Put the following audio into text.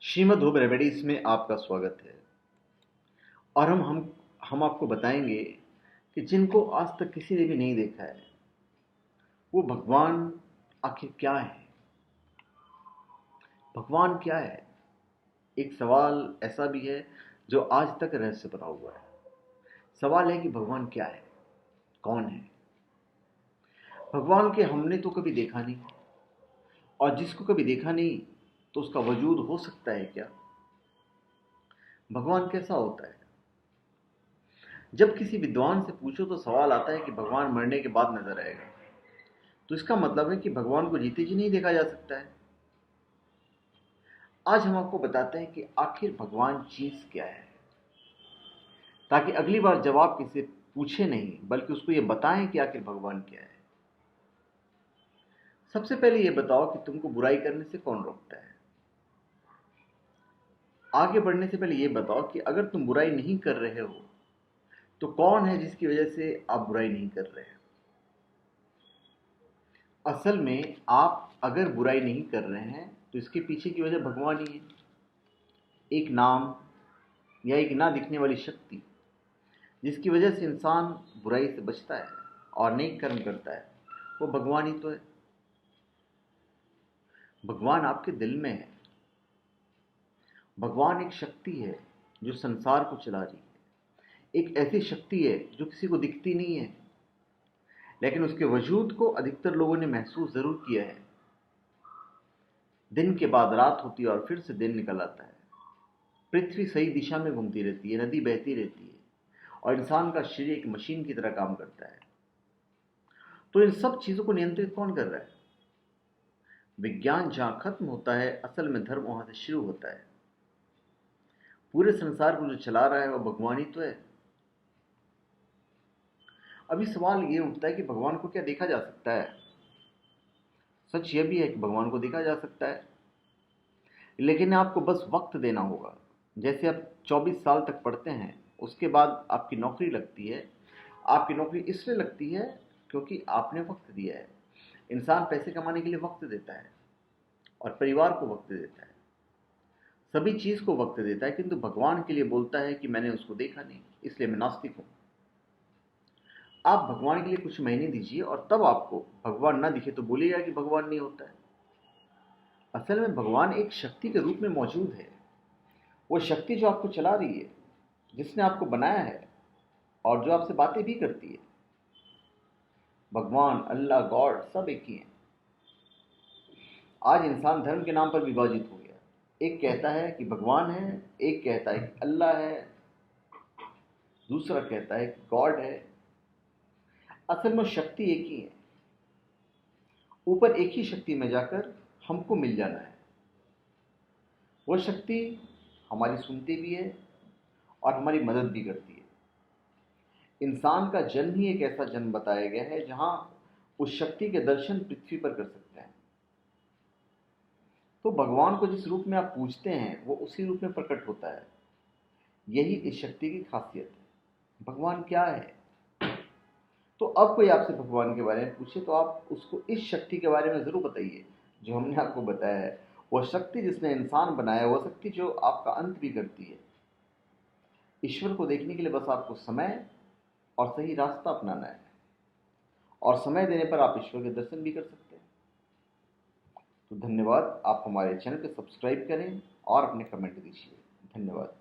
Shrimad home remedies में आपका स्वागत है। और हम आपको बताएंगे कि जिनको आज तक किसी ने भी नहीं देखा है वो भगवान आखिर क्या है। भगवान क्या है, एक सवाल ऐसा भी है जो आज तक रहस्य बना हुआ है। सवाल है कि भगवान क्या है, कौन है। भगवान के हमने तो कभी देखा नहीं, और जिसको कभी देखा नहीं तो उसका वजूद हो सकता है क्या। भगवान कैसा होता है। जब किसी विद्वान से पूछो तो सवाल आता है कि भगवान मरने के बाद नजर आएगा, तो इसका मतलब है कि भगवान को जीते जी नहीं देखा जा सकता है। आज हम आपको बताते हैं कि आखिर भगवान चीज क्या है, ताकि अगली बार जब आप किसी पूछे नहीं बल्कि उसको ये बताएं कि आखिर भगवान क्या है। सबसे पहले ये बताओ कि तुमको बुराई करने से कौन रोकता है। आगे बढ़ने से पहले ये बताओ कि अगर तुम बुराई नहीं कर रहे हो तो कौन है जिसकी वजह से आप बुराई नहीं कर रहे हैं। असल में आप अगर बुराई नहीं कर रहे हैं तो इसके पीछे की वजह भगवान ही है। एक नाम या एक ना दिखने वाली शक्ति जिसकी वजह से इंसान बुराई से बचता है और नेक कर्म करता है, वो भगवान ही तो है। भगवान आपके दिल में है। भगवान एक शक्ति है जो संसार को चला रही है। एक ऐसी शक्ति है जो किसी को दिखती नहीं है, लेकिन उसके वजूद को अधिकतर लोगों ने महसूस जरूर किया है। दिन के बाद रात होती है और फिर से दिन निकल आता है। पृथ्वी सही दिशा में घूमती रहती है, नदी बहती रहती है, और इंसान का शरीर एक मशीन की तरह काम करता है। तो इन सब चीजों को नियंत्रित कौन कर रहा है। विज्ञान जहां खत्म होता है, असल में धर्म वहां से शुरू होता है। पूरे संसार को जो चला रहा है वो भगवान ही तो है। अभी सवाल ये उठता है कि भगवान को क्या देखा जा सकता है। सच यह भी है कि भगवान को देखा जा सकता है, लेकिन आपको बस वक्त देना होगा। जैसे आप 24 साल तक पढ़ते हैं, उसके बाद आपकी नौकरी लगती है। आपकी नौकरी इसलिए लगती है क्योंकि आपने वक्त दिया है। इंसान पैसे कमाने के लिए वक्त देता है और परिवार को वक्त देता है, सभी चीज को वक्त देता है, किंतु भगवान के लिए बोलता है कि मैंने उसको देखा नहीं, इसलिए मैं नास्तिक हूं। आप भगवान के लिए कुछ महीने दीजिए और तब आपको भगवान ना दिखे तो बोलिएगा कि भगवान नहीं होता है। असल में भगवान एक शक्ति के रूप में मौजूद है। वो शक्ति जो आपको चला रही है, जिसने आपको बनाया है और जो आपसे बातें भी करती है। भगवान, अल्लाह, गॉड सब एक ही हैं। आज इंसान धर्म के नाम पर विभाजित हो गया। एक कहता है कि भगवान है, एक कहता है कि अल्लाह है, दूसरा कहता है कि गॉड है। असल में शक्ति एक ही है। ऊपर एक ही शक्ति में जाकर हमको मिल जाना है। वो शक्ति हमारी सुनती भी है और हमारी मदद भी करती है। इंसान का जन्म ही एक ऐसा जन्म बताया गया है जहां उस शक्ति के दर्शन पृथ्वी पर कर सकते हैं। तो भगवान को जिस रूप में आप पूजते हैं वो उसी रूप में प्रकट होता है। यही इस शक्ति की खासियत है। भगवान क्या है। तो अब कोई आपसे भगवान के बारे में पूछे तो आप उसको इस शक्ति के बारे में जरूर बताइए जो हमने आपको बताया है। वह शक्ति जिसने इंसान बनाया, वह शक्ति जो आपका अंत भी करती है। ईश्वर को देखने के लिए बस आपको समय और सही रास्ता अपनाना है, और समय देने पर आप ईश्वर के दर्शन भी कर सकते हैं। तो धन्यवाद। आप हमारे चैनल को सब्सक्राइब करें और अपने कमेंट दीजिए। धन्यवाद।